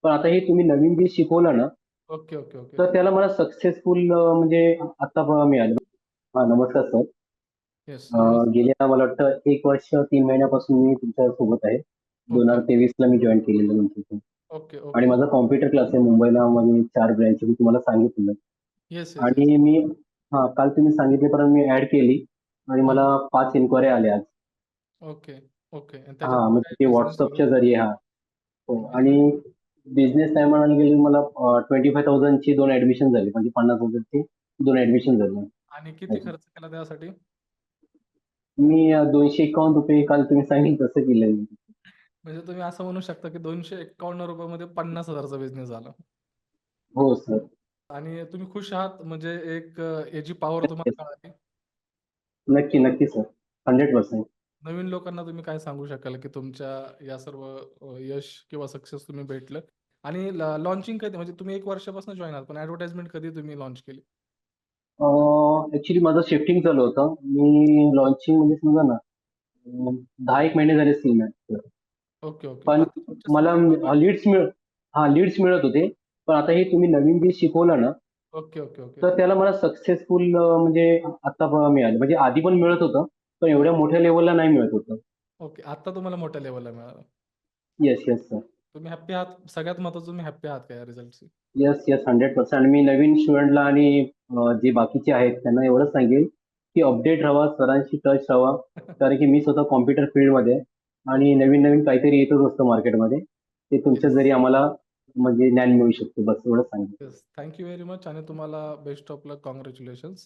पण आता हे तुम्ही नवीन जे शिकवलं ना, ओके, ओके, ओके. तर त्याला मला सक्सेसफुल म्हणजे आता मिळालं. हां, नमस्कार सर. येस, नमस्कार. गेल्या मला वाटतं 1 वर्ष 3 महिन्यापासून मी तुमच्या सोबत आहे. ओके, 2023 ला मी जॉइन केलेलं तुमचं. ओके, आणि ओके. माझा कॉम्प्युटर क्लास आहे मुंबईला म्हणजे 4 ब्रँच मी तुम्हाला सांगितलं. Yes, yes, yes. आणि मी हां, काल तुम्ही सांगितल्याप्रमाणे मी ॲड केली आणि हं, मला 5 इन्क्वायरी आल्या आज. Okay, okay. आणि हां, त्याच्यातून म्हणजे काय ते बिझनेस सुरू? WhatsAppच्या जरिये हां. हो आणि बिझनेस बिझनेस काय म्हणायला गेले मला 25,000 ची 2 ॲडमिशन झाली. म्हणजे 50,000 ची 2 ॲडमिशन झाले. आणि किती खर्च केला त्यासाठी? मी ₹251 काल तुम्ही सांगितलं तसं केलं मी. म्हणजे तुम्ही असं म्हणू शकता, की ₹251 मध्ये 50,000 चा बिझनेस झाला. हो सर. आणि तुम्ही खुश आहात म्हणजे एक याची पॉवर तुम्हाला कळाली. नक्की, नक्की सर. 100%. नवीन लोकांना तुम्ही काय सांगू शकाल, की तुमच्या या सर्व यश किंवा सक्सेस तुम्ही भेटलं आणि लॉन्चिंग कधी म्हणजे तुम्ही 1 वर्षापासून जॉइन आहात, पण ॲडव्हर्टाइजमेंट कधी तुम्ही लॉन्च केली? माझं शिफ्टिंग चालू होतं. मी लॉन्चिंग म्हणजे समजा ना 10 एक महिने झाले असतील मॅम. Okay, okay. पण आता तुमच्या मला सबस्क्रायबर लीड्स मिळत होते. पण आता हे तुम्ही नवीन जे शिकवलं ना, ओके, ओके, ओके. तर त्याला मला सक्सेसफुल म्हणजे आता मिळालं. म्हणजे आधी पण मिळत होतं, पण हं. एवढ्या मोठ्या लेव्हलला नाही मिळत होतं. ओके. आता तुम्हाला मोठ्या लेव्हलला मिळालं. Yes, yes sir. तुम्ही हॅपी आहात. सगळ्यात महत्त्वाचं तुम्ही हॅपी आहात का या रिझल्टशी? Yes, yes. 100% आणि मी नवीन स्टुडंटला आणि जे बाकीचे आहेत त्यांना एवढंच सांगेल, की अपडेट राहावा, सरांशी टच राहावा. कारण की मी स्वतः कॉम्प्युटर फील्डमध्ये आहे आणि ओके. नवीन-नवीन काहीतरी येतच असतं मार्केटमध्ये. ते तुमच्या येस, जरी आम्हाला म्हणजे ज्ञान मिळू शकतं. बस एवढंच सांगेन. Yes. Thank you very much आणि तुम्हाला बेस्ट ऑफ लक. काँग्रॅच्युलेशन्स.